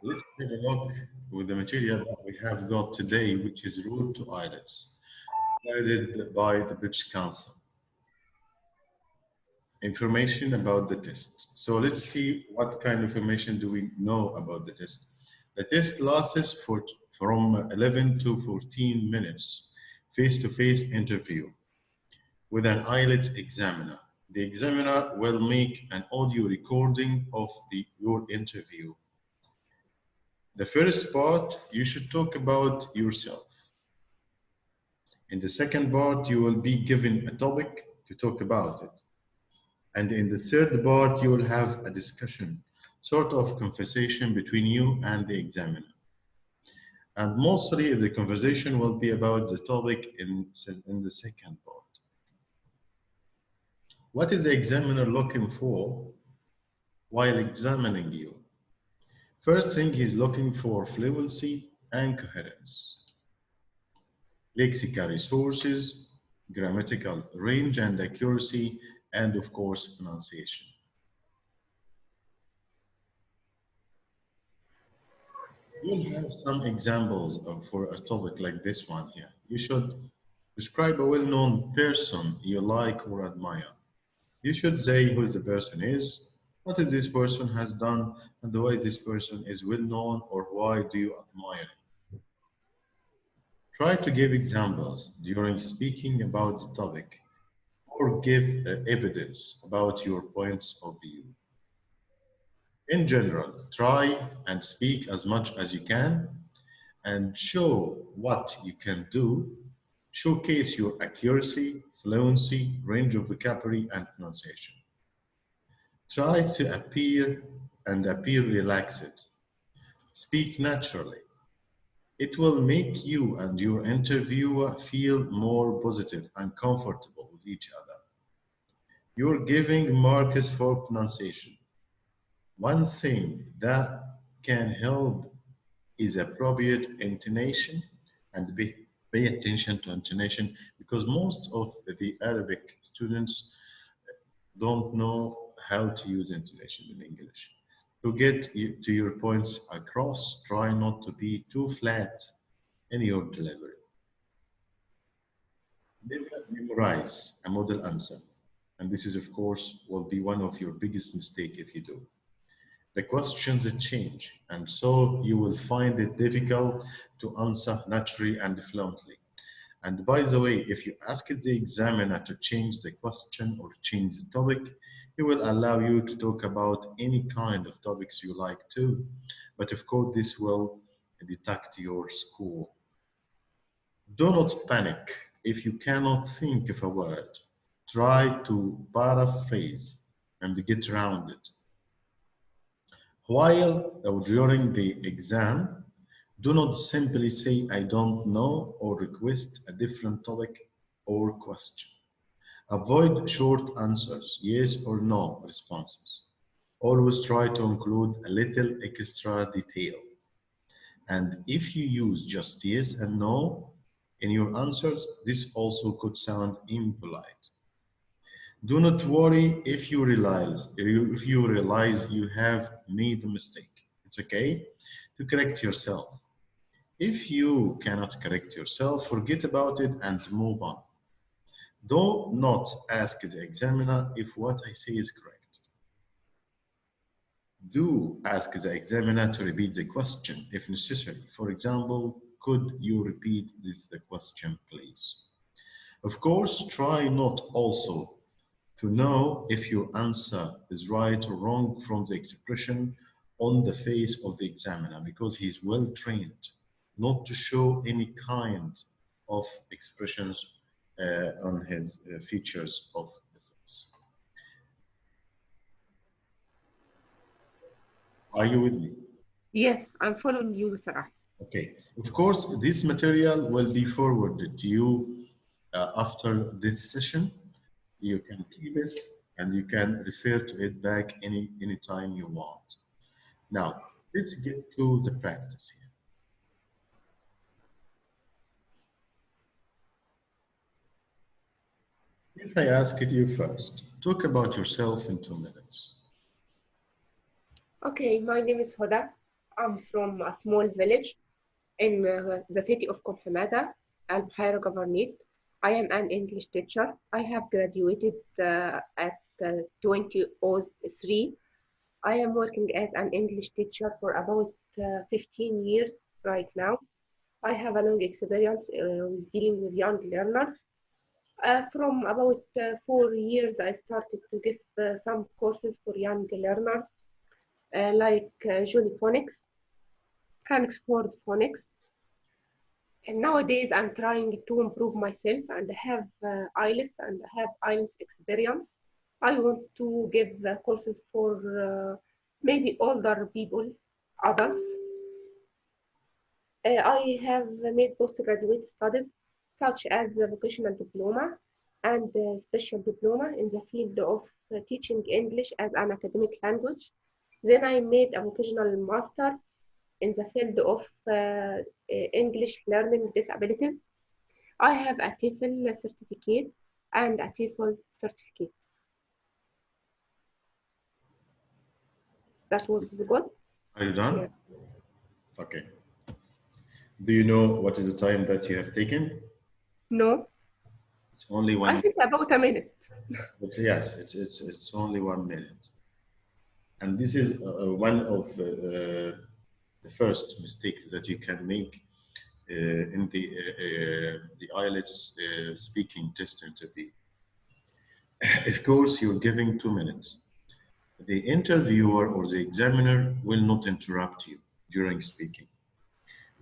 let's take a look with the material that we have got today, which is Road to Ielts, guided by the British Council. Information about the test. So let's see what kind of information do we know about the test. The test lasts from 11 to 14 minutes, face-to-face interview with an IELTS examiner. The examiner will make an audio recording of your interview. The first part, you should talk about yourself. In the second part, you will be given a topic to talk about it. And in the third part, you will have a discussion, sort of conversation between you and the examiner. And mostly the conversation will be about the topic in the second part. What is the examiner looking for while examining you? First thing, he's looking for fluency and coherence, lexical resources, grammatical range and accuracy, and of course, pronunciation. You'll have some examples for a topic like this one here. You should describe a well-known person you like or admire. You should say who the person is, what is this person has done, and why this person is well-known, or why do you admire him. Try to give examples during speaking about the topic, or give evidence about your points of view. In general, try and speak as much as you can and show what you can do. Showcase your accuracy, fluency, range of vocabulary, and pronunciation. Try to appear relaxed. Speak naturally. It will make you and your interviewer feel more positive and comfortable with each other. You're giving marks for pronunciation. One thing that can help is appropriate intonation, and pay attention to intonation, because most of the Arabic students don't know how to use intonation in English. To get to your points across, try not to be too flat in your delivery. Never memorize a model answer. And this is, of course, will be one of your biggest mistakes if you do. The questions change, and so you will find it difficult to answer naturally and fluently. And by the way, if you ask the examiner to change the question or change the topic, he will allow you to talk about any kind of topics you like to. But of course, this will deduct your score. Do not panic if you cannot think of a word. Try to paraphrase and get around it. While or during the exam, do not simply say, I don't know, or request a different topic or question. Avoid short answers, yes or no responses. Always try to include a little extra detail. And if you use just yes and no in your answers, this also could sound impolite. Do not worry if you realize you have made a mistake. It's okay to correct yourself. If you cannot correct yourself, forget about it and move on. Do not ask the examiner if what I say is correct. Do ask the examiner to repeat the question if necessary. For example, could you repeat the question, please? Of course, try not also to know if your answer is right or wrong from the expression on the face of the examiner, because he's well trained not to show any kind of expressions on his features of the face. Are you with me? Yes, I'm following you, Sarah. Okay. Of course, this material will be forwarded to you after this session. You can keep it and you can refer to it back any time you want. Now, let's get to the practice here. If I ask you first, talk about yourself in 2 minutes. Okay, my name is Hoda. I'm from a small village in the city of Komhemada, Al-Buhaira Governorate. I am an English teacher. I have graduated at 2003. I am working as an English teacher for about 15 years right now. I have a long experience with dealing with young learners. From about 4 years, I started to give some courses for young learners, like Jolly Phonics and Oxford Phonics. And nowadays, I'm trying to improve myself and have Ielts and have Ielts experience. I want to give courses for maybe older people, adults. I have made postgraduate studies such as the vocational diploma and special diploma in the field of teaching English as an academic language. Then I made a vocational master in the field of English learning disabilities. I have a TEFL certificate and a TESOL certificate. That was good. Are you done? Yeah. Okay. Do you know what is the time that you have taken? No, It's only I one. think about a minute. Yes, it's only 1 minute, and this is one of the first mistakes that you can make in the Ielts speaking test interview. Of course, you're giving 2 minutes. The interviewer or the examiner will not interrupt you during speaking,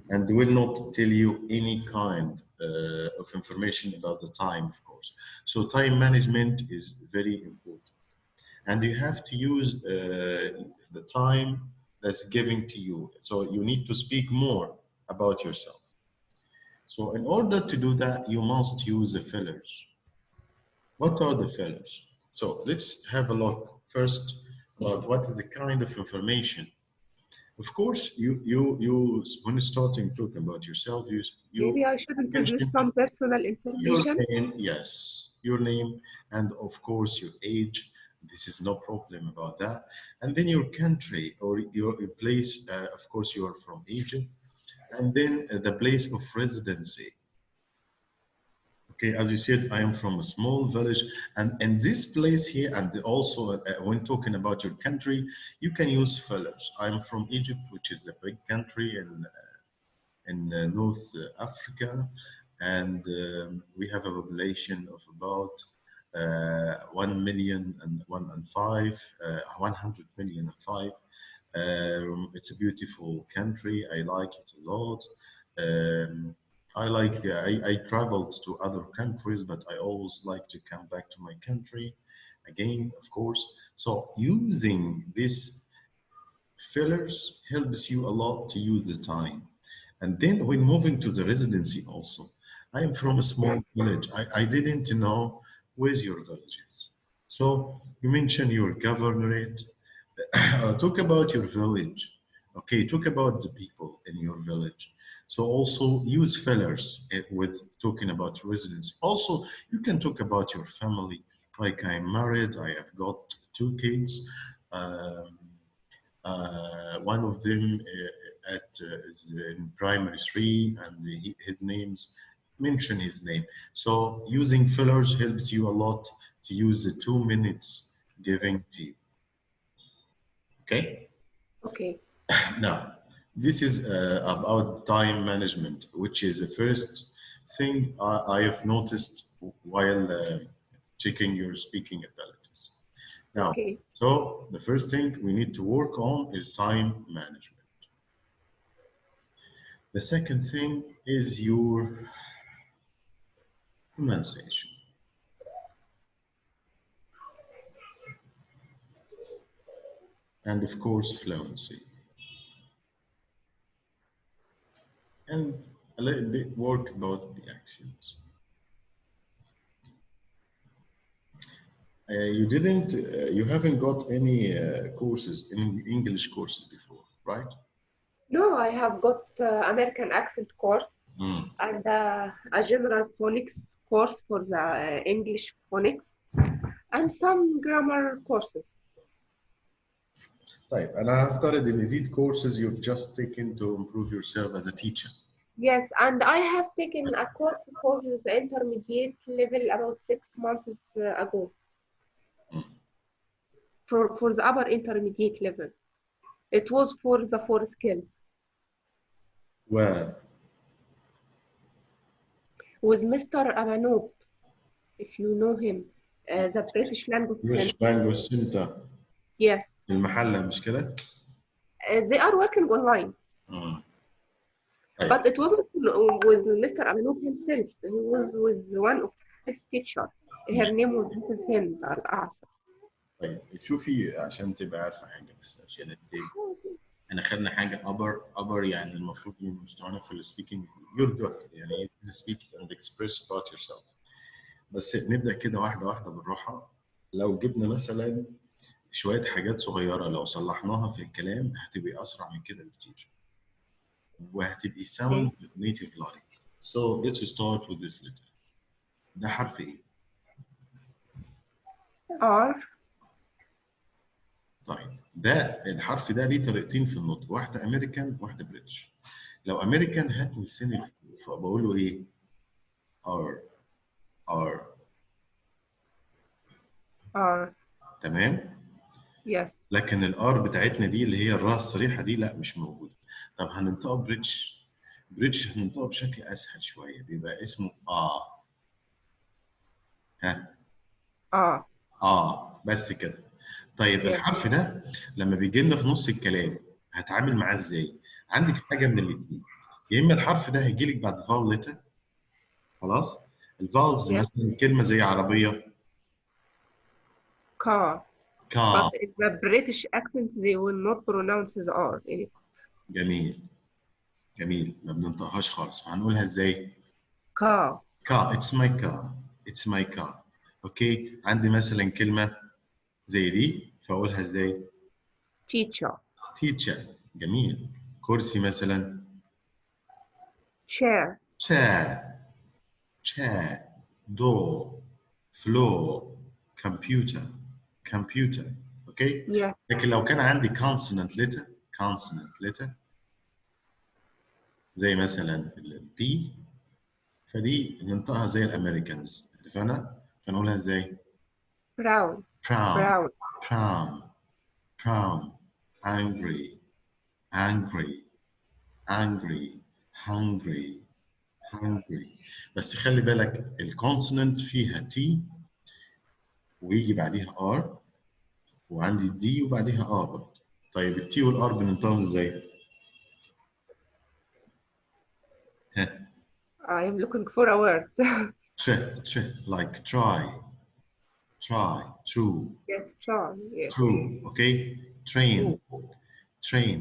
and will not tell you any kind of information about the time, of course. So time management is very important. And you have to use the time that's given to you. So you need to speak more about yourself. So in order to do that, you must use the fillers. What are the fillers? So let's have a look first about what is the kind of information. Of course, you when starting talking about yourself, you Maybe I should introduce mention some personal your information. name, yes, your name, and of course your age. This is no problem about that. And then your country or your place. Of course, you are from Egypt, and then the place of residency. Okay, as you said, I am from a small village, and in this place here, and also when talking about your country, you can use fillers. I'm from Egypt, which is a big country in North Africa, and we have a population of about 1 million and 100 million and 5. It's a beautiful country. I like it a lot. I traveled to other countries, but I always like to come back to my country again, of course. So using this fillers helps you a lot to use the time. And then when moving to the residency also, I am from a small village. I didn't know where's your village is. So you mentioned your governorate. Talk about your village. Okay, talk about the people in your village. So also use fillers with talking about residence. Also, you can talk about your family. Like I'm married, I have got 2 kids. Um, one of them is in primary 3, and his name's mention his name. So using fillers helps you a lot to use the 2 minutes giving to you. Okay. Okay. Now, this is about time management, which is the first thing I have noticed while checking your speaking abilities. Now, Okay. so the first thing we need to work on is time management. The second thing is your pronunciation. And of course, fluency. And a little bit work about the accents. You haven't got any courses, in English courses before, right? No, I have got American accent course Mm. and a general phonics course for the English phonics and some grammar courses. طيب أنا هفترض إن these courses you've just taken to improve yourself as a teacher. Yes, and I have taken a course for the intermediate level about 6 months ago. For the upper intermediate level. It was for the 4 skills. Well, With Mr. Amanop, if you know him, the British language British center. language center. Yes. المحلة مش كده؟ They are working online. But it wasn't with Mr. Amanop himself. He was with one of his teachers. Her name was Mrs. Hind Al-A'sar. طيب شوفي عشان تبقى عارفة حاجة بس عشان احنا خدنا حاجة upper يعني المفروض من مستوانا في السبيكينج you're good يعني you speak and express about yourself. بس نبدأ كده واحدة واحدة بالراحة. لو جبنا مثلا شوية حاجات صغيرة لو صلحناها في الكلام هتبقي أسرع من كده بكتير. وهتبقي sound native like. So let's start with this letter. ده حرف ايه؟ R. طيب ده الحرف ده ليه طريقتين في النطق، واحدة أمريكان واحدة بريتش. لو أمريكان هات من السن الفوق فبقول له إيه؟ R. تمام؟ Yes. لكن الار بتاعتنا دي اللي هي الراء الصريحه دي لا مش موجوده. طب هننطقها بريتش. هننطقها بشكل اسهل شويه بيبقى اسمه بس كده. طيب Yes. الحرف ده لما بيجي لنا في نص الكلام هتعامل معاه ازاي؟ عندك حاجه من الاثنين، يا اما الحرف ده هيجي لك بعد فال ليتر خلاص. الفالز مثلا كلمه زي عربيه Car. كار. But in the British accent, they will not pronounce the R in it. جميل ما بننطقهاش خالص فهنقولها ازاي؟ Car. it's my car. اوكي عندي مثلا كلمه زي دي فاقولها ازاي؟ Teacher. teacher. جميل. كرسي مثلا Chair. chair. door. floor. computer. اوكي. Yeah. لكن لو كان عندي consonant letter زي مثلا البي فدي ننطقها زي الامريكانز اتفقنا؟ فنقولها ازاي؟ Brown. prom. Brown. angry. hungry. بس خلي بالك الكونسوننت فيها تي ويجي بعديها ار وعندي دي وبعديها ار برضه. طيب التي والار بننطقهم ازاي؟ I am looking for a word. like try, true. Yes, try. Yes. True. Okay. Train. Train.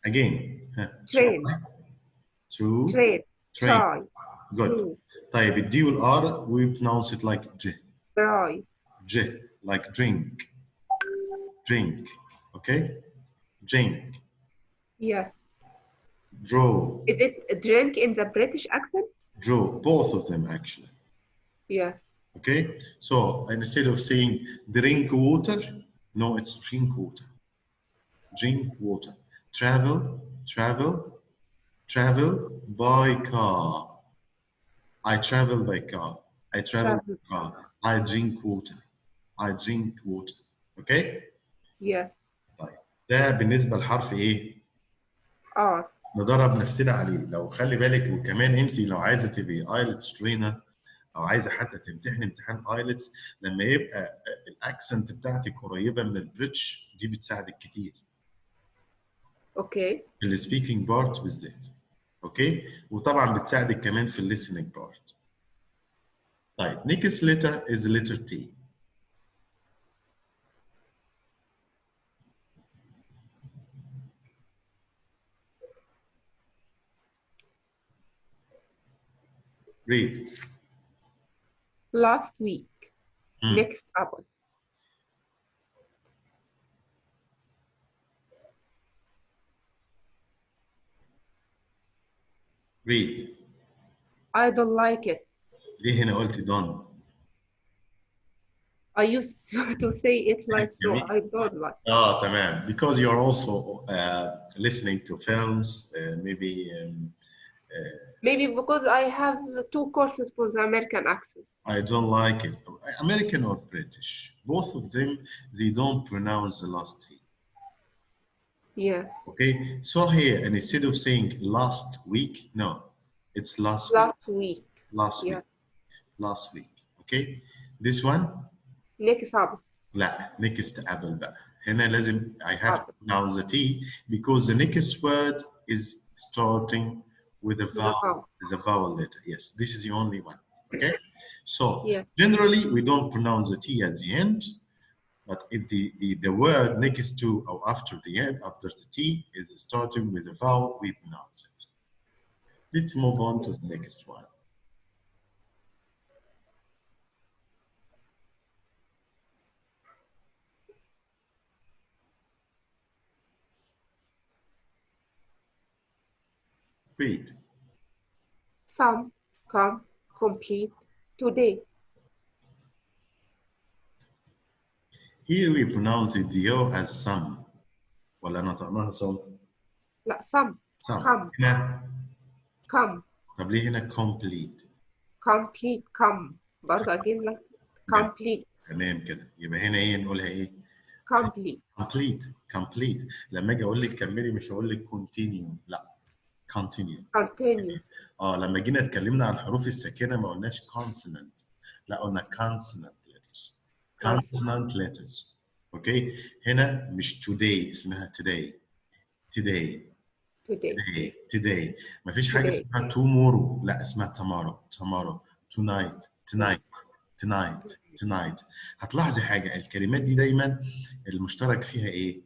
Again. Train. True. Train. Try. Good. طيب الدي والار we pronounce it like j. Try. Like drink. Okay. Drink. Yes. Draw. Is it a drink in the British accent? Draw. Both of them actually. Yes. Okay. So instead of saying drink water, no, it's drink water. Travel by car. I travel by car. I drink water. Okay. Yes. طيب ده بالنسبه لحرف ايه؟ ندرب نفسنا عليه. لو خلي بالك وكمان انت لو عايزه تبقي ايلتس ترينر او عايزه حتى تمتحني امتحان ايلتس لما يبقى الاكسنت بتاعتك قريبه من البريتش دي بتساعدك كتير. اوكي. في السبيكينج بارت بالذات. اوكي. وطبعا بتساعدك كمان في الليسننج بارت. طيب next letter is letter T. Read. Last week. Next up. Read. I don't like it. ليه هنا قلت don't؟ I used to say it like so. جميل. I don't like. تمام. Because you're also listening to films, maybe Maybe because I have 2 courses for the American accent. I don't like it. American or British, both of them, they don't pronounce the last T. Yes. Okay, so here, and instead of saying last week, no, it's last week. Last week. Last Yeah. week. Last week. Okay, this one, Next up. لا, next قبل بقى. هنا لازم I have to قبل. pronounce the T because the next word is starting with a vowel. Is a vowel letter. Yes, this is the only one. Okay, so Yeah. generally we don't pronounce the T at the end. But if the word next to or after the end, after the T is starting with a vowel, we pronounce it. Let's move on to the next one. Read. Some, come, complete, today. Here we pronounce it the O as some. ولا نطقناها some? لا some. Some. Come. هنا Come. طب ليه هنا complete؟ Complete. Come. برضه again like complete. تمام كده. يبقى هنا ايه نقولها ايه؟ Complete. Complete. Complete. لما اجي اقول لك كملي مش هقول لك continue. لا. Continue. Continue. لما جينا اتكلمنا عن الحروف الساكنه ما قلناش consonant. لا قلنا consonant letters. Consonant letters. اوكي؟ هنا مش today اسمها today. Today. Today. Today. Today. ما فيش حاجه اسمها tomorrow. لا اسمها tomorrow. Tomorrow. Tonight. Tonight. Tonight. Tonight. هتلاحظي حاجه الكلمات دي دايما المشترك فيها ايه؟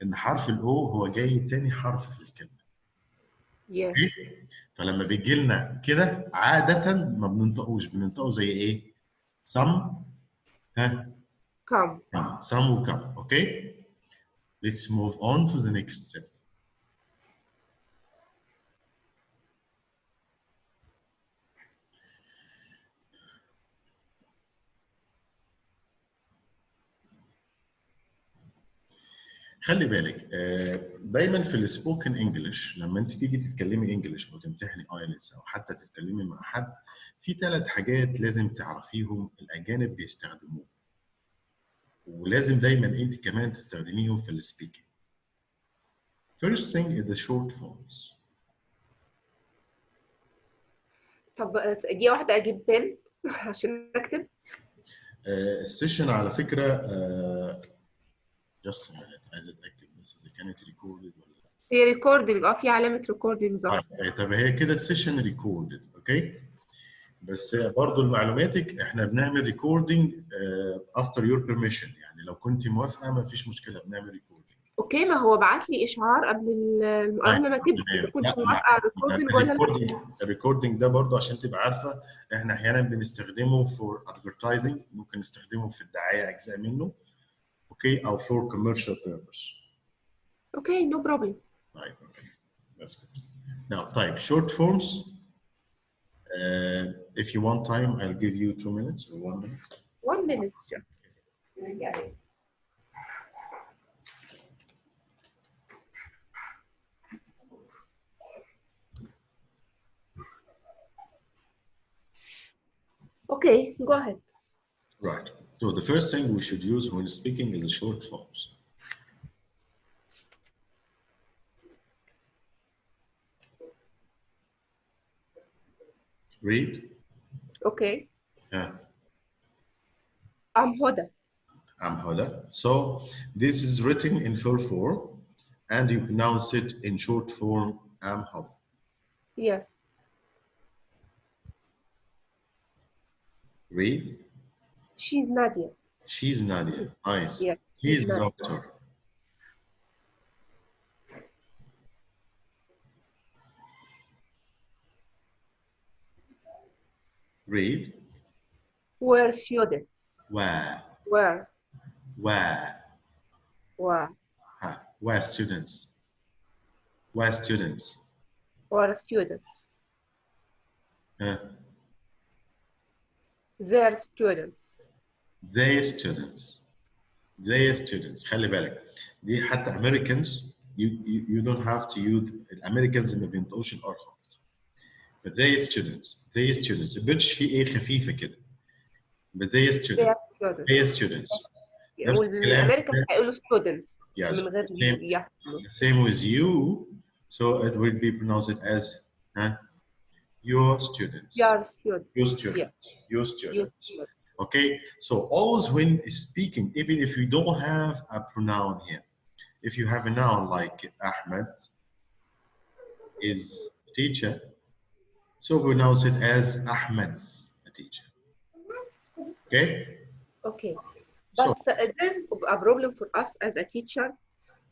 ان حرف الاو هو جاي تاني حرف في الكلمه. Yes. فلما بيجي لنا كده عاده ما بننطقوش بننطقه زي ايه؟ some ها Come. some will come. Okay, let's move on to the next step. خلي بالك دايما في السبوكن انجلش لما انت تيجي تتكلمي انجلش او تمتحني ايلتس او حتى تتكلمي مع حد في 3 حاجات لازم تعرفيهم الاجانب بيستخدموهم ولازم دايما انت كمان تستخدميهم في السبيكينج. First thing is the short forms. طب دي واحدة أجيب بن عشان أكتب. السيشن على فكرة just a minute عايز اتاكد بس اذا كانت ريكوردد ولا لا. هي ريكوردنج في علامة ريكوردنج ظهر. طب هي كده السيشن ريكوردد اوكي بس برضه لمعلوماتك احنا بنعمل ريكوردنج افتر يور بيرميشن يعني لو كنت موافقه ما فيش مشكله بنعمل ريكوردنج. اوكي ما هو بعت لي اشعار قبل ما تبدا اذا كنت موافقه على الريكوردنج ولا لا. الريكوردنج ده برضه عشان تبقى عارفه احنا احيانا بنستخدمه فور ادفرتايزنج ممكن نستخدمه في الدعايه اجزاء منه اوكي او فور كوميرشال بيربس. اوكي نو بروبلم. طيب اوكي that's good. Now type short forms. If you want time, I'll give you 2 minutes or 1 minute. 1 minute. Okay, go ahead. Right. So the first thing we should use when speaking is the short forms. Read. Okay. Yeah. I'm Hoda. I'm Hoda. So this is written in full form and you pronounce it in short form, I'm Hoda. Yes. Read. She's Nadia. She's Nadia. Nice. Yes. He's Nadia. doctor. Read. We're students. Where? Where? Where? Where? Where students? Where students? We're students. Uh, They're students. Their students خلي بالك دي حتى Americans you don't have to use الامريكانز ما بينطقوش الار خالص. but their students البريتش فيه ايه خفيفه كده. but their students نفس الكلام. والامريكان هيقولوا students Yes. من غير يحملوا. The same with you, so it will be pronounced as your students. Your students. Your students. Yeah. Your students. Okay, so always when speaking, even if you don't have a pronoun here, if you have a noun like Ahmed is a teacher, so pronounce it as Ahmed's a teacher. Okay? Okay. But there's a problem for us as a teacher.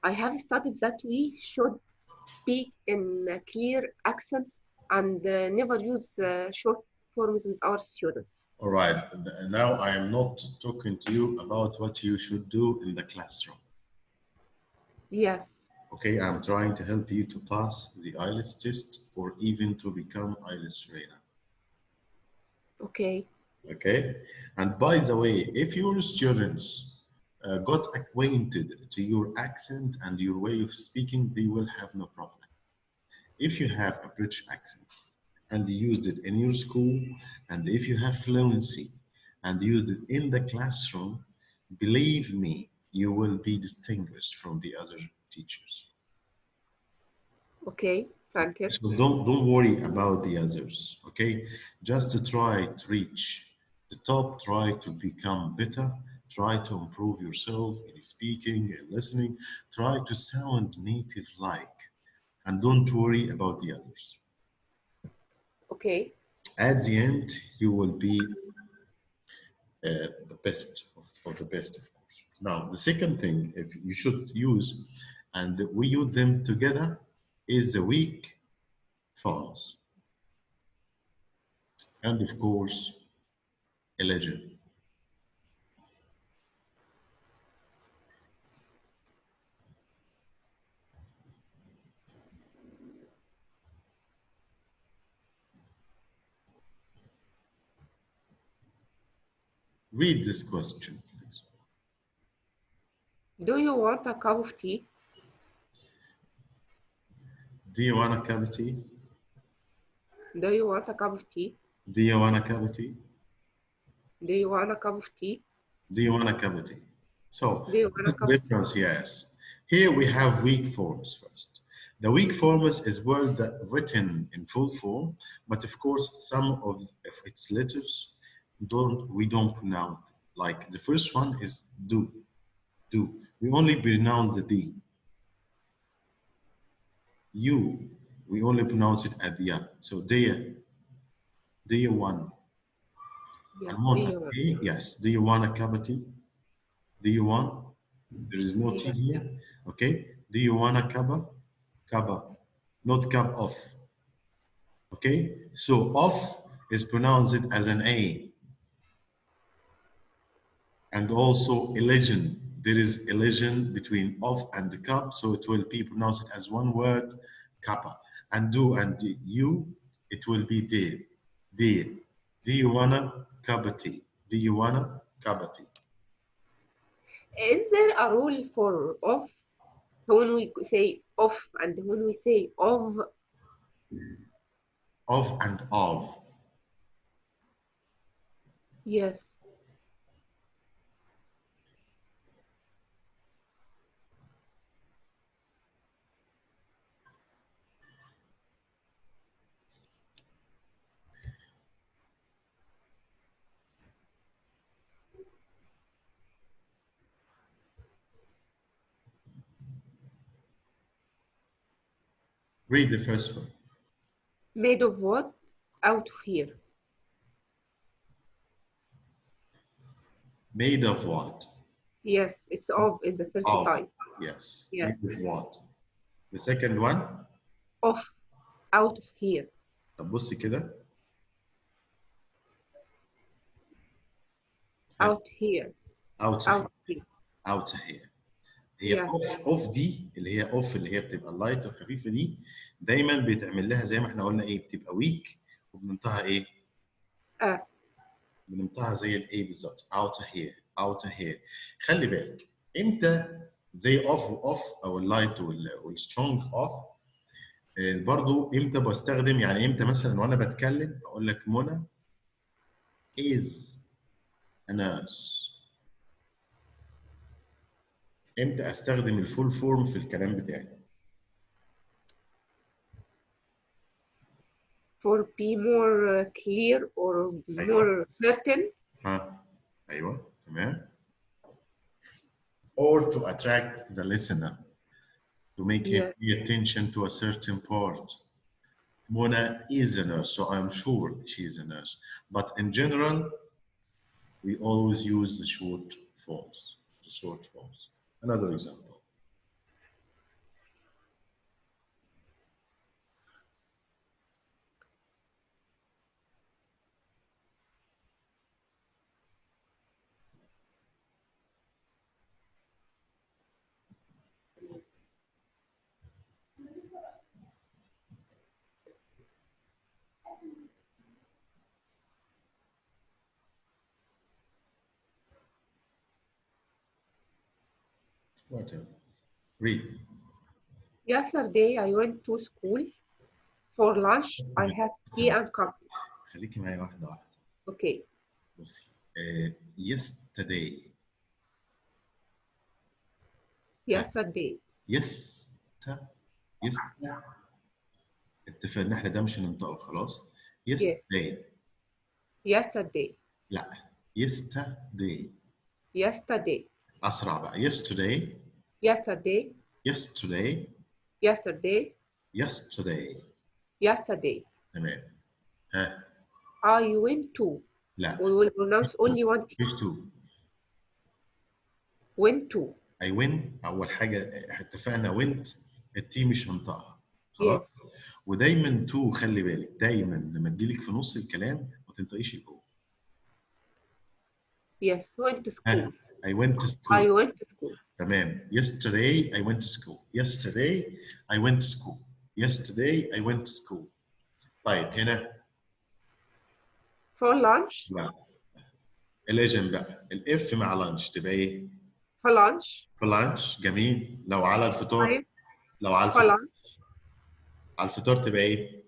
I have studied that we should speak in clear accents and never use short forms with our students. All right. Now I am not talking to you about what you should do in the classroom. Yes. Okay, I'm trying to help you to pass the Ielts test or even to become Ielts trainer. Okay. Okay, and by the way, if your students got acquainted to your accent and your way of speaking, they will have no problem. If you have a British accent and you used it in your school, and if you have fluency and used it in the classroom, believe me, you will be distinguished from the other teachers. Okay, thank you. So don't worry about the others, okay? Just to try to reach the top, try to become better, try to improve yourself in speaking and listening, try to sound native-like, and don't worry about the others. Okay. At the end, you will be the best of the best, of course. Now, the second thing if you should use, and we use them together, is the weak forms. And of course, a legend. Read this question, please. Do you want a cup of tea? Do you want a cup of tea? Do you want a cup of tea? Do you want a cup of tea? Do you want a cup of tea? Do you want a cup of tea? So, Do you want a this cup of difference, yes. Here we have weak forms first. The weak forms is word that written in full form, but of course, some of its letters we don't pronounce. Like the first one is do. We only pronounce the D. You, we only pronounce it at the end. So do you want? Yeah, I want do you a want? tea. Yes. Do you want a cup of tea? Do you want? There is no tea here. Okay. Do you want a cuppa? Cuppa, not cup of. Okay. So of is pronounced as an A. And also elision. There is elision between of and the cup, so it will be pronounced as one word, kappa. And do and you, it will be dear. Dear. Do you wanna cup of tea? Do you wanna cup of tea? Is there a rule for off when we say off and when we say of? Of and of. Yes. Read the first one. Made of what? Out of here. Made of what? Yes, it's of in the first Of. time. Yes. Yeah. Made of what? The second one. Off. Out of here. طب بصي كده. Out here. Out Out here. here. Out here. هي Yeah. اوف دي اللي هي اوف اللي هي بتبقى اللايت الخفيفه دي دايما بيتعمل لها زي ما احنا قلنا ايه بتبقى ويك وبننطقها ايه؟ بننطقها زي الاي بالظبط. outer here outer here. خلي بالك امتى زي off و off او اللايت والسترونج off. برضو امتى بستخدم، يعني امتى مثلا وانا بتكلم اقول لك منى is a nurse. امتى استخدم الفول فورم في الكلام بتاعي؟ For be more clear or more certain. ها ايوه تمام. Or to attract the listener, to make him Yeah. pay attention to a certain part. Mona is a nurse, so I'm sure she is a nurse. But in general, we always use the short forms. The short forms. Another example. Whatever. Read. Yesterday I went to school. For lunch I have tea and coffee. خليكي معايا واحدة واحدة. Okay. بصي. Yesterday. Yesterday. Yes. اتفقنا ان احنا ده مش هننطقه خلاص. Yesterday. Yesterday. لا. Yesterday. Yesterday. اسرع بقى. Yesterday. Yesterday. Yesterday. Yesterday. Yesterday. Yesterday. تمام. ها. I went to. لا. We will pronounce only one T. Used to. Went to. I went اول حاجه اتفقنا went التي مش هنطقها خلاص. Yes. ودايما تو خلي بالك دايما لما تجيلك في نص الكلام ما تنطقيش الاو. Yes. Went to school. I went to school. I went to school. تمام. Yesterday I went to school. Yesterday I went to school. Yesterday I went to school. طيب هنا For lunch. لا. الليجن بقى الاف مع لانش تبقى ايه؟ For lunch. في لانش. جميل. لو على الفطار. طيب. لو على For الفطار. lunch. على الفطار تبقى ايه؟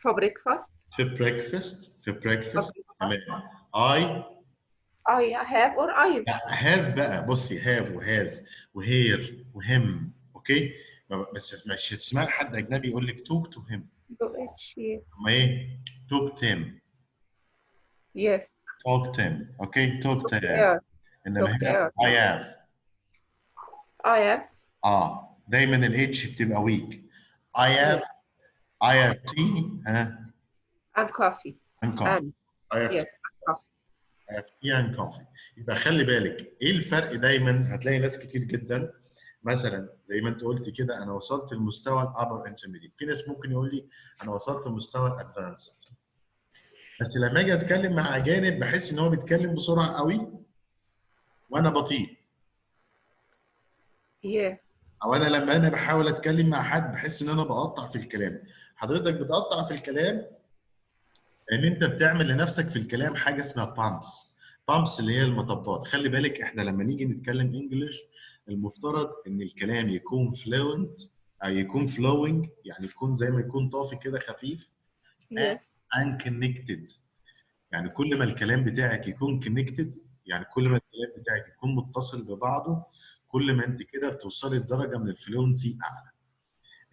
For breakfast. في breakfast. في For breakfast. breakfast. تمام. I I have or I am. لا have بقى. بصي have وهاز وهير وهم. اوكي. بس مش هتسمعي حد اجنبي يقول لك talk to him. Yes. اما ايه؟ talk to him. Yes. talk to him. اوكي talk to him. Yeah. انما Talk to هنا her. I have. I have. دايما الاتش بتبقى weak. I have. Yes. I have tea. ها. And coffee. and coffee. And. I have Yes. tea. And coffee. I have tea and coffee. يبقى خلي بالك ايه الفرق. دايما هتلاقي ناس كتير جدا مثلا زي ما انت قلت كده انا وصلت لمستوى الابر انترميديت. في ناس ممكن يقول لي انا وصلت لمستوى الادفانسد. بس لما اجي اتكلم مع اجانب بحس ان هو بيتكلم بسرعه قوي وانا بطيء. Yes. او انا لما انا بحاول اتكلم مع حد بحس ان انا بقطع في الكلام. حضرتك بتقطع في الكلام لان انت بتعمل لنفسك في الكلام حاجه اسمها بامبس. بامبس اللي هي المطبات. خلي بالك احنا لما نيجي نتكلم انجلش المفترض ان الكلام يكون فلوينت او يكون فلوينج، يعني يكون زي ما يكون طافي كده خفيف. Yes. and connected. يعني كل ما الكلام بتاعك يكون connected، يعني كل ما الكلام بتاعك يكون متصل ببعضه، كل ما انت كده بتوصلي لدرجه من الفلونسي اعلى.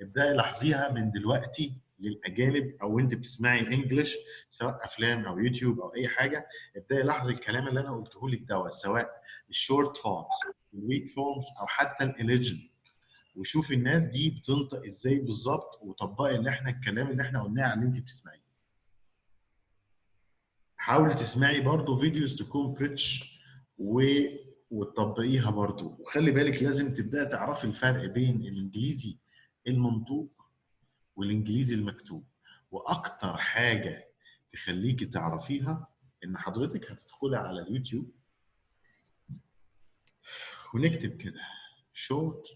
ابداي لاحظيها من دلوقتي للاجانب او انت بتسمعي انجلش سواء افلام او يوتيوب او اي حاجه. ابداي لاحظي الكلام اللي انا قلته لك دوت سواء الشورت فورمز الويك فورمز او حتى الاليجن، وشوفي الناس دي بتنطق ازاي بالظبط وطبقي اللي احنا الكلام اللي احنا قلناه على اللي انت بتسمعيه. حاولي تسمعي برضو فيديوز تكون بريتش وتطبقيها برضو. وخلي بالك لازم تبداي تعرفي الفرق بين الانجليزي المنطوق والانجليزي المكتوب. واكتر حاجه تخليكي تعرفيها ان حضرتك هتدخلي على اليوتيوب ونكتب كده شورت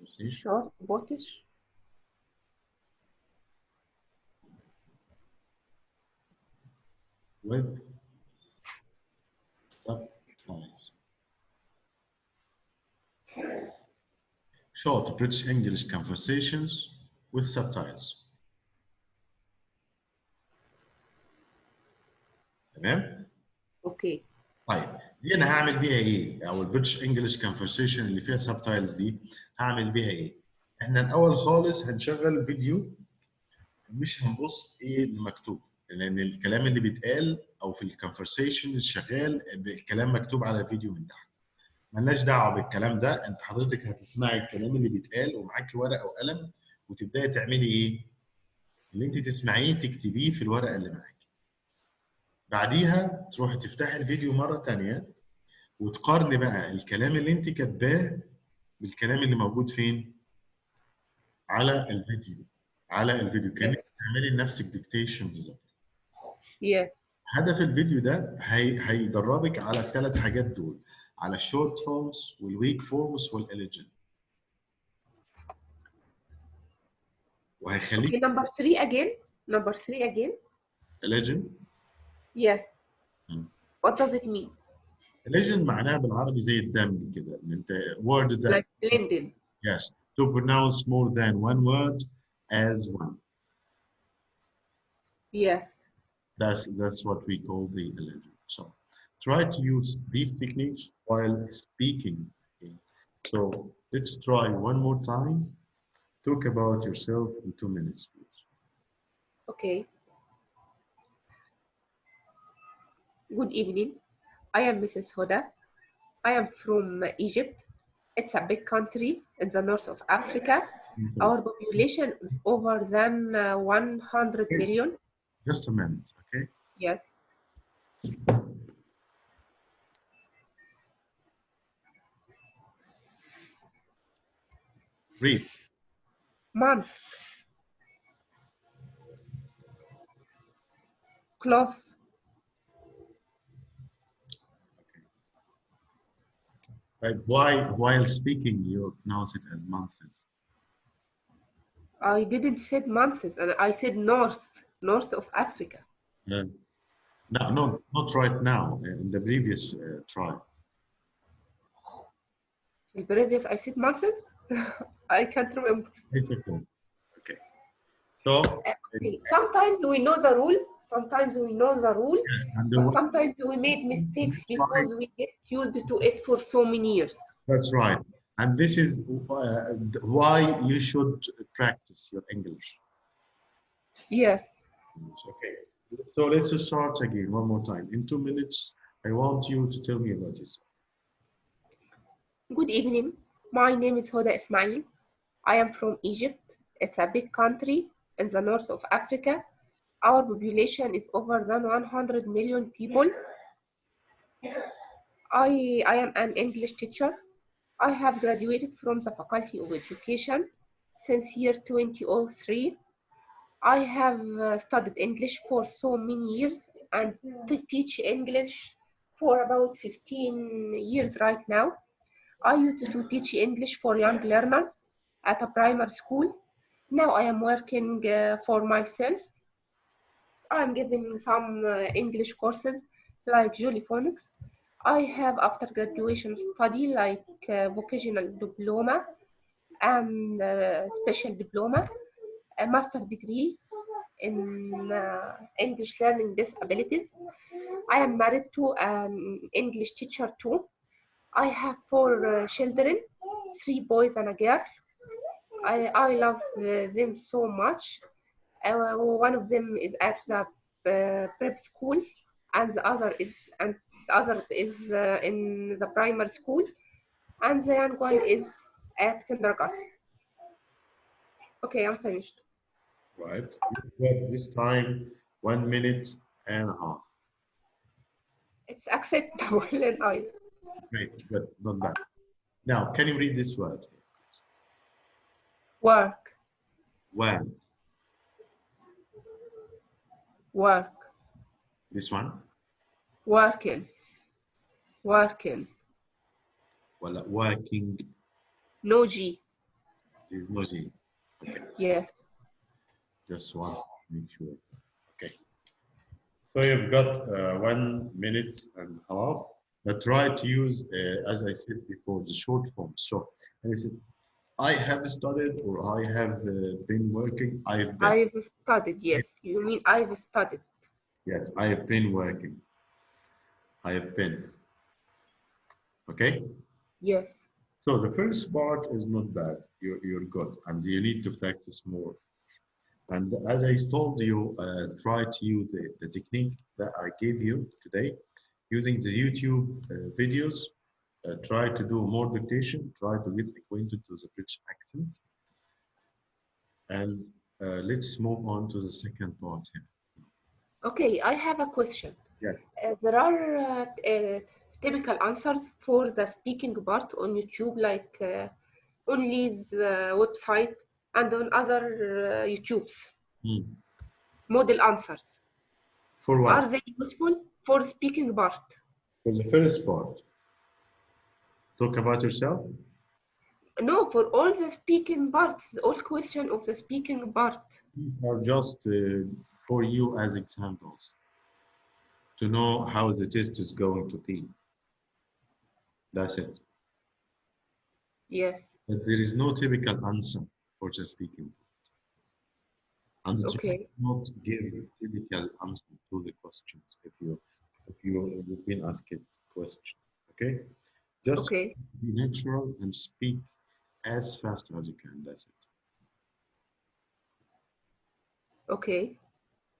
see? Short, British. With subtitles. Short British English conversations with subtitles. تمام؟ اوكي. طيب دي انا هعمل بيها ايه؟ او البريتش انجلش كونفرسيشن اللي فيها سبتايلز دي هعمل بيها ايه؟ احنا الاول خالص هنشغل فيديو، مش هنبص ايه المكتوب، لان الكلام اللي بيتقال او في الكونفرسيشن الشغال الكلام مكتوب على الفيديو من تحت. مالناش دعوه بالكلام ده، انت حضرتك هتسمعي الكلام اللي بيتقال ومعاكي ورقه وقلم وتبداي تعملي ايه؟ اللي انت تسمعيه تكتبيه في الورقه اللي معاكي. بعديها تروحي تفتحي الفيديو مره ثانيه وتقارني بقى الكلام اللي انت كاتباه بالكلام اللي موجود فين؟ على الفيديو. على الفيديو كانك بتعملي لنفسك ديكتيشن بالظبط. Yes. هدف الفيديو ده هيدربك على الثلاث حاجات دول، على الشورت فورمز والويك فورمز والاليجن. وهيخليك Okay, number 3 again. Number 3 again. اليجن. Yes. What does it mean? اليجن معناها بالعربي زي الدمج كده، ان انت word that Like blended. yes to pronounce more than one word as one. Yes. That's what we call the illusion. So try to use these techniques while speaking. Okay? So let's try one more time. Talk about yourself in 2 minutes, please. Okay. Good evening. I am Mrs. Hoda. I am from Egypt. It's a big country in the north of Africa. Our population is over than 100 million. Just a minute, okay? Yes. Read. Month. Close. Like why, while speaking, you pronounce it as months? I didn't say months, and I said north of Africa. No, not right now. In the previous try. The previous I said months. I can't remember. It's okay. Okay. So Okay. Sometimes we know the rule. Sometimes we know the rule. yes, and But sometimes we made mistakes because we get used to it for so many years. that's right. And this is why you should practice your English. Yes. Okay. So let's start again one more time. In 2 minutes, I want you to tell me about yourself. Good evening. My name is Hoda Ismail. I am from Egypt. It's a big country in the north of Africa. Our population is over than 100 million people. I am an English teacher. I have graduated from the Faculty of Education since year 2003. I have studied English for so many years and teach English for about 15 years right now. I used to teach English for young learners at a primary school. Now I am working for myself. I'm giving some English courses like Phonics. I have after graduation study like vocational diploma and special diploma, a master degree in English learning disabilities. I am married to an English teacher too. I have 4 children, 3 boys and a girl. I love them so much. One of them is at the prep school, and the other is in the primary school, and the young one is at kindergarten. Okay, I'm finished. Right. You have this time 1 minute and a half. It's acceptable, and I. Great, good, not bad. Now, can you read this word? Work. Well. Work. This one? Working. Working. Well, working. No G. There's no G. Okay. Yes. Just want to make sure. Okay. So you've got 1 minute and a half. But try to use, as I said before, the short form. So, and I said, I have studied, or I have been working. I've been. I've studied. Yes. You mean I've studied? Yes, I have been working. I have been. Okay. Yes. So the first part is not bad. You're good, and you need to practice more. And as I told you, try to use the technique that I gave you today, using the YouTube videos. Try to do more dictation. Try to get acquainted to the British accent. And let's move on to the second part here. Okay, I have a question. Yes. There are typical answers for the speaking part on YouTube, like Only's website and on other YouTubes. Model answers. For what? Are they useful for speaking part? For the first part. Talk about yourself? No, for all the speaking parts, all question of the speaking part. Or just for you as examples, to know how the test is going to be. That's it. Yes. But there is no typical answer for the speaking. And Okay. not give typical answer to the questions if you've been asked questions. Okay? Just Okay. be natural and speak as fast as you can. That's it. Okay.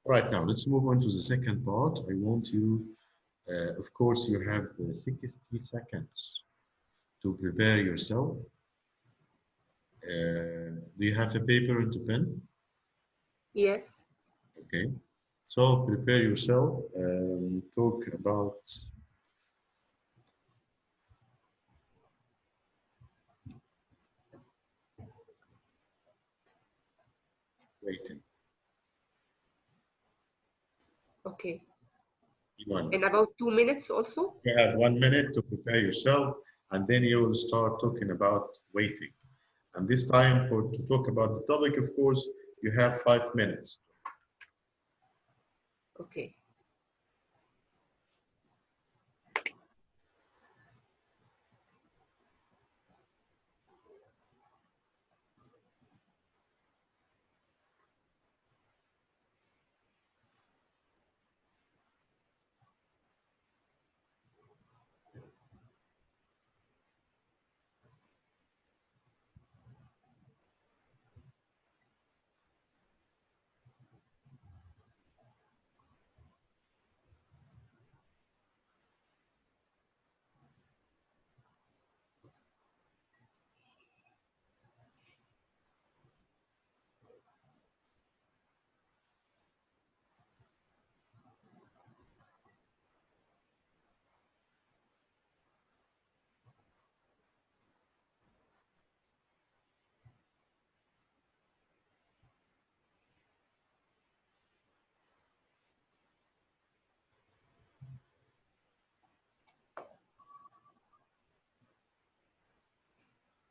Right, now let's move on to the second part. I want you, of course, you have 60 seconds to prepare yourself. Do you have a paper and a pen? Yes. Okay. So prepare yourself. Talk about waiting. Okay. One. In about 2 minutes also? You have 1 minute to prepare yourself, and then you will start talking about waiting. And this time, to talk about the topic, of course, you have 5 minutes. Okay.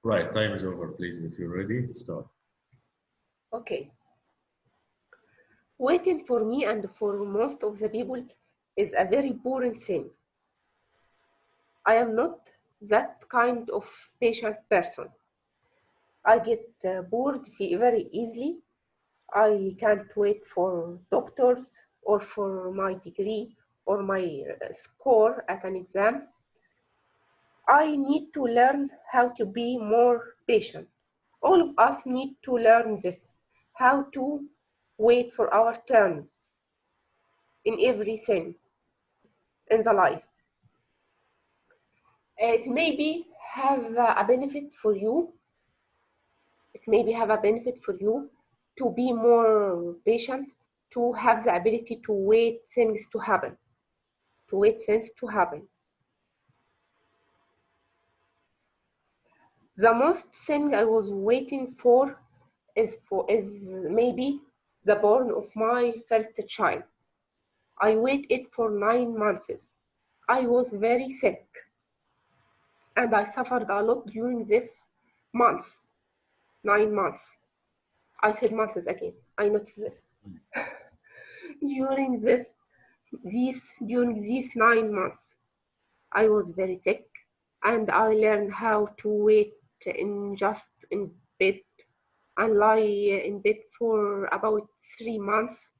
Right, time is over, please. If you're ready, start. Okay. Waiting for me and for most of the people is a very boring thing. I am not that kind of patient person. I get bored very easily. I can't wait for doctors or for my degree or my score at an exam. I need to learn how to be more patient. All of us need to learn this, how to wait for our turns in everything in the life. It maybe have a benefit for you. It maybe have a benefit for you to be more patient, to have the ability to wait things to happen, to wait things to happen. The most thing I was waiting for is maybe the born of my first child. I waited for 9 months. I was very sick and I suffered a lot during this month. 9 months. I said months again. I noticed this. During these 9 months, I was very sick, and I learned how to wait in bed and lie in bed for about 3 months.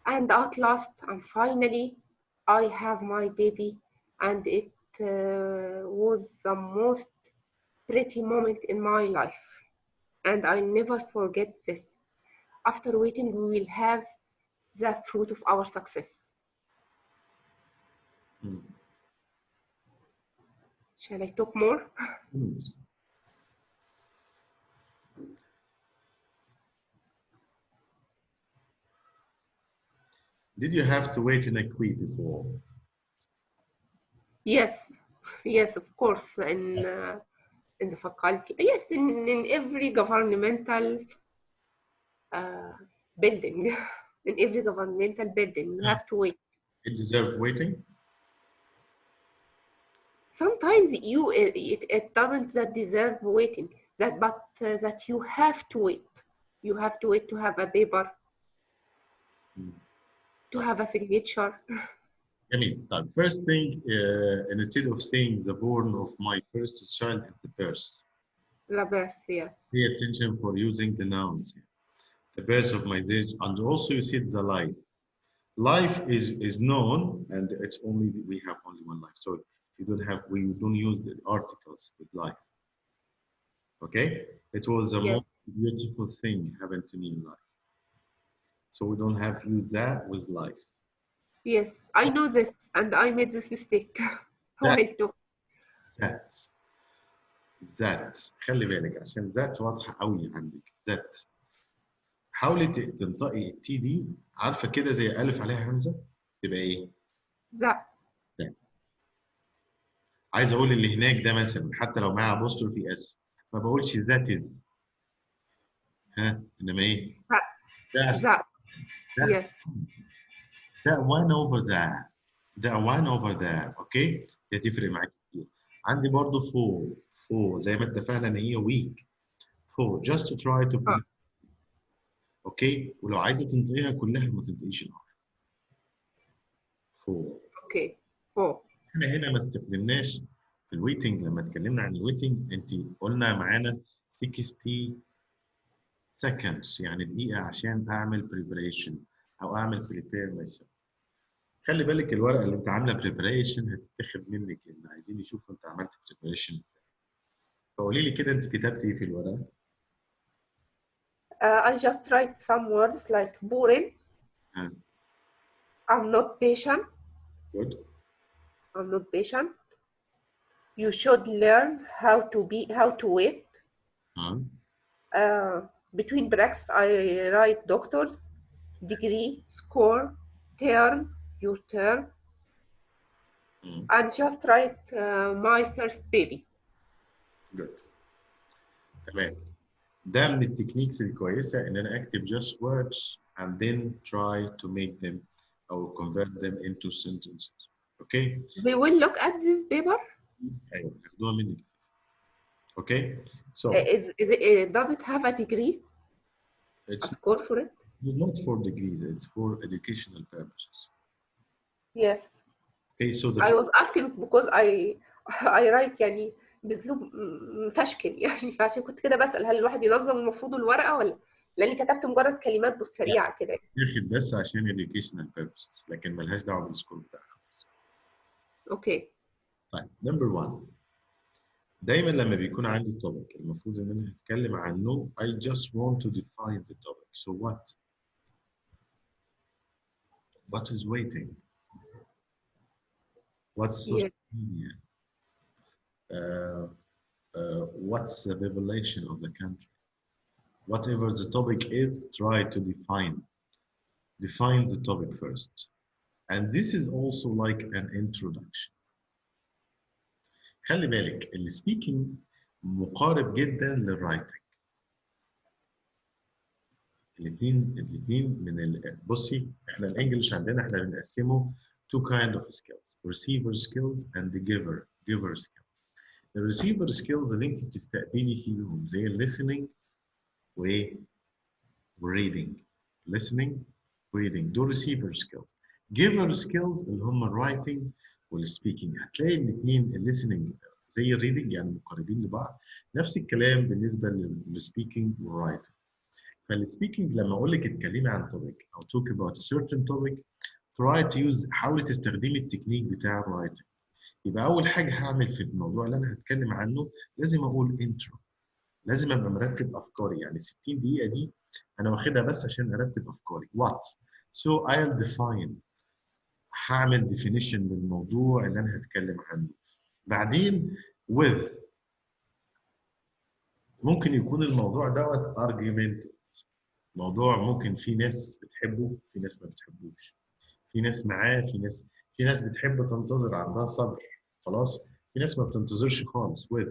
And at last, and finally, I have my baby, and it was the most pretty moment in my life. And I never forget this. After waiting, we will have the fruit of our success. Shall I talk more? Did you have to wait in a queue before? Yes, yes, of course. In the faculty, yes, in every governmental building, in every governmental building, you have to wait. It deserves waiting? Sometimes it doesn't that deserve waiting, but that you have to wait. You have to wait to have a paper, to have a signature. I mean, the first thing, instead of saying the born of my first child, it's the birth. The birth, yes. Pay attention for using the nouns. The birth of my age, and also you said the life. Life is known, and it's only we have only one life. So we don't use the articles with life. Okay, it was the most beautiful thing happened to me in life. So we don't have to use that with life. Yes, I know this, and I made this mistake. That خلي بالك عشان ذات واضحة قوي عندك. ذات حاولي تنطقي التي دي، عارفة كده زي ألف عليها همزة تبقى إيه؟ ذات. عايز أقول اللي هناك ده مثلا حتى لو معاه apostrophe اس ما بقولش ذات إز. ها إنما إيه؟ ذات. Yes. That one over there. That one over there. أوكي؟ دي هتفرق معاك كتير. عندي برضو فور زي ما اتفقنا إن هي weak. فور just to try to pronounce. اوكي، ولو عايزه تنطقيها كلها ما تنطقيش الار. فور. اوكي. فور. احنا هنا ما استخدمناش في الويتنج. لما اتكلمنا عن الويتنج انت قلنا معانا 60 seconds يعني دقيقه عشان اعمل preparation او اعمل prepare myself. خلي بالك الورقه اللي انت عامله preparation هتتاخد منك لان عايزين يشوفوا انت عملت preparation ازاي. فقولي لي كده انت كتبتي ايه في الورقه؟ I just write some words like boring. I'm not patient. Good. I'm not patient. You should learn how to wait. Between brackets, I write doctors, degree, score, turn, your turn, and just write my first baby. Good. تمام. ده من التكنيكس الكويسه ان انا اكتب just words and then try to make them or convert them into sentences. Okay? They will look at this paper. ايوه هياخدوها منك. Okay? So does it have a degree? A score for it? Not for degrees, it's for educational purposes. Yes. Okay, so I was asking because I write يعني باسلوب مفشكل يعني، فعشان كنت كده بسأل هل الواحد ينظم المفروض الورقة ولا لاني كتبت مجرد كلمات بالسريعة كده. ياخد بس عشان educational purposes لكن ملهاش دعوة بالسكور بتاعها. اوكي. طيب نمبر 1 دايما لما بيكون عندي topic المفروض ان انا هتكلم عنه I just want to define the topic. So what is waiting? What's social media? What's the population of the country? Whatever the topic is, try to define the topic first. And this is also like an introduction. خلي بالك السبيكينج مقارب جدا للرايتنج. الاثنين من بصي احنا الانجليش عندنا احنا بنقسمه two kind of skills: receiver skills and the giver skills. الريسيفر سكيلز اللي انت بتستقبلي فيهم زي listening و reading. listening reading دول receiver skills. giver skills اللي هم الرايتنج والسبيكينج. هتلاقي الاثنين الليسننج زي الريدنج يعني مقاربين لبعض. نفس الكلام بالنسبه للسبيكينج والرايتنج. فالسبيكينج لما اقول لك اتكلمي عن توبيك او talk about a certain topic try to use حاولي تستخدمي التكنيك بتاع الرايتنج. يبقى اول حاجه هعمل في الموضوع اللي انا هتكلم عنه لازم اقول انترو. لازم ابقى مرتب افكاري. يعني 60 دقيقه دي انا واخدها بس عشان ارتب افكاري. what so I'll define. هعمل definition للموضوع اللي انا هتكلم عنه. بعدين with ممكن يكون الموضوع دوت argument. موضوع ممكن في ناس بتحبه في ناس ما بتحبوش. في ناس معاه في ناس بتحب تنتظر عندها صبر. خلاص. في ناس ما بتنتظرش خالص. with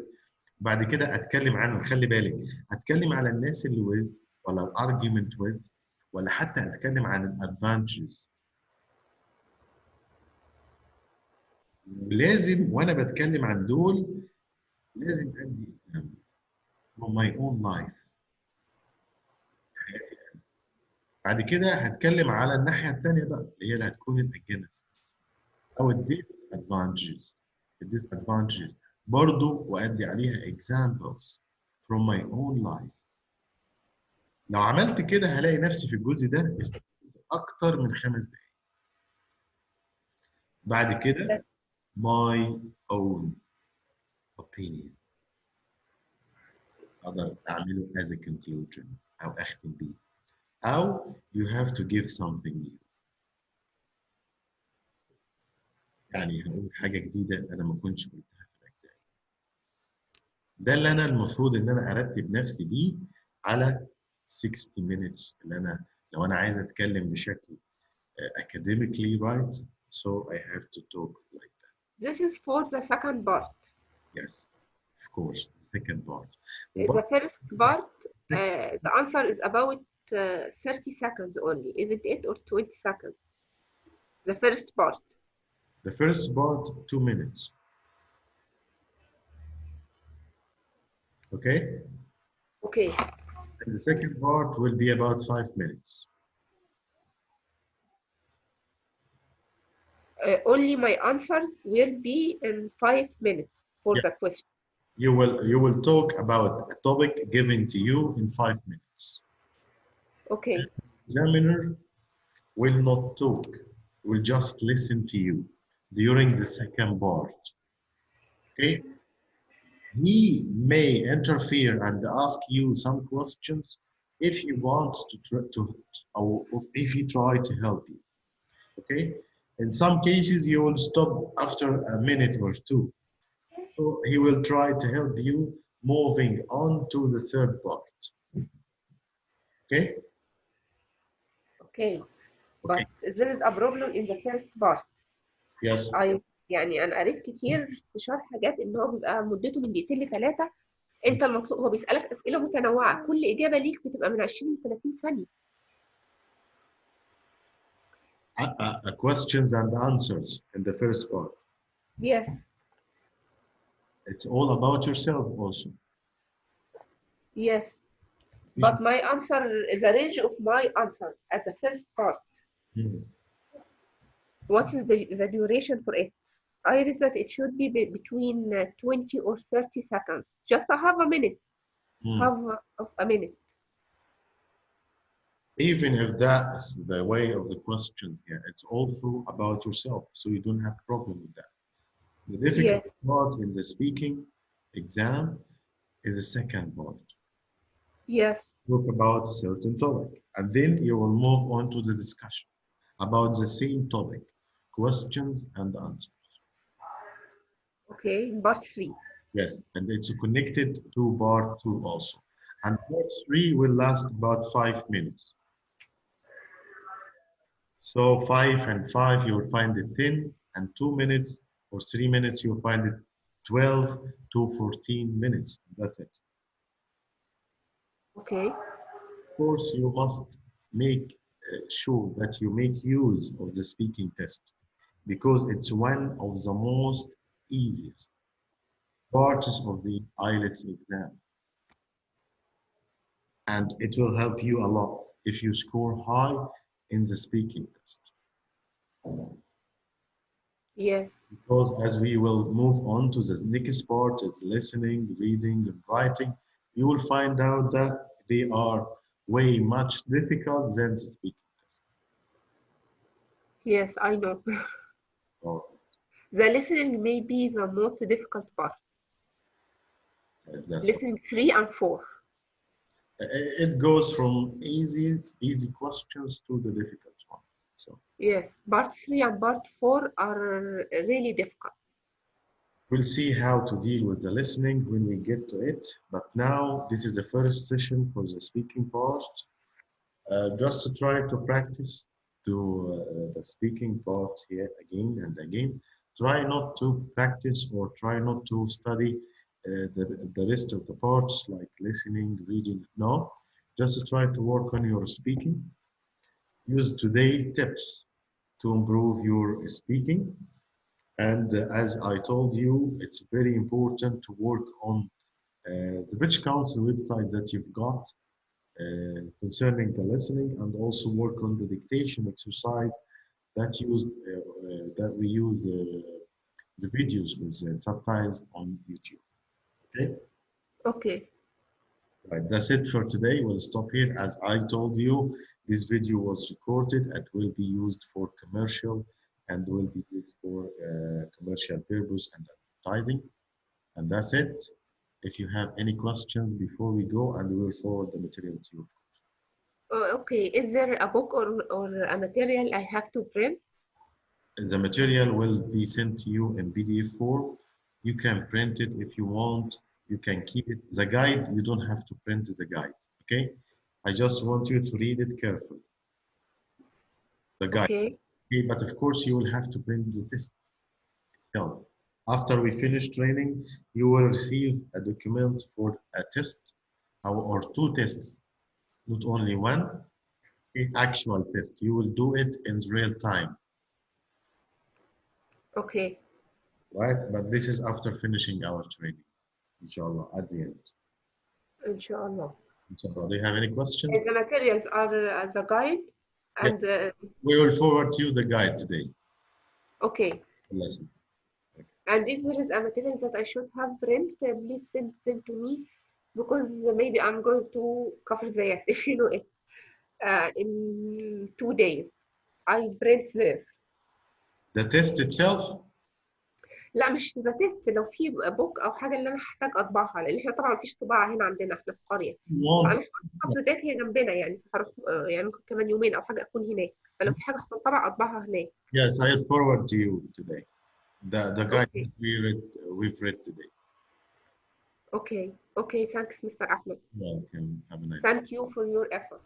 بعد كده اتكلم عنه. خلي بالك اتكلم على الناس اللي with ولا الارجيومنت with ولا حتى اتكلم عن الادفانتجز. ولازم وانا بتكلم عن دول لازم ادي example from my own life. بعد كده هتكلم على الناحيه الثانيه بقى اللي هي اللي هتكون الاجينست او الديسادفانتجز برضه وادي عليها examples from my own life. لو عملت كده هلاقي نفسي في الجزء ده استفدت اكتر من 5 دقائق. بعد كده my own opinion اقدر اعمله as a conclusion او اختم بيه. او you have to give something new. يعني هقول حاجه جديده انا ما كنتش قلتها في الاجزاء. ده اللي انا المفروض ان انا ارتب نفسي بيه على 60 minutes اللي انا لو انا عايز اتكلم بشكل academically right so I have to talk like that. This is for the second part. Yes, of course, the second part. The first part, the answer is about 30 seconds only, isn't it, or 20 seconds? The first part. The first part 2 minutes. Okay? Okay. And the second part will be about 5 minutes. Only my answer will be in 5 minutes for the question. You will talk about a topic given to you in 5 minutes. Okay. Examiner will not talk, will just listen to you during the second part. Okay? He may interfere and ask you some questions if he wants or if he tries to help you. Okay? In some cases, you will stop after a minute or two. So he will try to help you moving on to the third part. Okay? Okay. But there is a problem in the first part. Yes. يعني انا قريت كتير في شرح حاجات ان هو بيبقى مدته من 2 ل3. انت المقصود هو بيسالك اسئله متنوعه كل اجابه ليك بتبقى من 20 ل 30 ثانيه. Questions and answers in the first part. Yes. It's all about yourself also. Yes. But my answer, the range of my answer at the first part. What is the duration for it? I read that it should be between 20 or 30 seconds. Just a half a minute. Half of a minute. Even if that's the way of the questions here, it's also about yourself, so you don't have problem with that. The difficult part in the speaking exam is the second part. Yes. Talk about a certain topic, and then you will move on to the discussion about the same topic, questions and answers. Okay, part 3. Yes, and it's connected to part 2 also. And part 3 will last about 5 minutes. So 5 and 5, you will find it 10, and 2 minutes or 3 minutes, you'll find it 12 to 14 minutes. That's it. Okay. Of course, you must make sure that you make use of the speaking test because it's one of the most easiest. parts of the Ielts exam. And it will help you a lot if you score high in the speaking test. Yes. Because as we will move on to the next part, is listening, reading, and writing, you will find out that they are way much difficult than the speaking test. Yes, I know. Oh, The listening may be the most difficult part. yes, that's Listening 3 and 4. it goes from easy questions to the difficult one. So Yes, part 3 and part 4 are really difficult. we'll see how to deal with the listening when we get to it. But now this is the first session for the speaking part. Just to try to practice to the speaking part here again and again. Try not to practice or try not to study the rest of the parts like listening, reading. No, just to try to work on your speaking. Use today tips to improve your speaking. And as I told you, it's very important to work on the British Council website that you've got concerning the listening, and also work on the dictation exercise that we use the videos with subtitles on YouTube. Okay, Okay. right. That's it for today. We'll stop here. As I told you, this video was recorded and will be used for commercial and will be used for commercial purpose and advertising. And that's it. If you have any questions before we go, and we will forward the material to you. Okay. Is there a book or a material I have to print? The material will be sent to you in PDF form. You can print it if you want. You can keep it. The guide, you don't have to print the guide, okay? I just want you to read it carefully. The guide, Okay. okay? But of course, you will have to print the test. Now, after we finish training, you will receive a document for a test or two tests, not only one, an actual test. You will do it in real time. Okay. Right? But this is after finishing our training, inshallah, at the end. Inshallah. Inshallah. Do you have any questions? The materials are the guide and We will forward to you the guide today. okay. Lesson. And if there is a material that I should have print, please send them to me, because maybe I'm going to cover that, if you know it, in 2 days. I print there. The test itself, لا مش ذا تيست، لو في بوك او حاجه اللي انا هحتاج اطبعها، لان احنا طبعا مفيش طباعه هنا عندنا، احنا في قريه. فانا الخطوه ذات هي جنبنا يعني، هروح يعني ممكن كمان يومين او حاجه اكون هناك، فلو في حاجه هتطبع اطبعها هناك. yes, I'll forward to you today. The guide Okay. we've read today. Okay. Okay. Thanks, Mr. Ahmed. Welcome. Have a nice day. Thank you for your effort.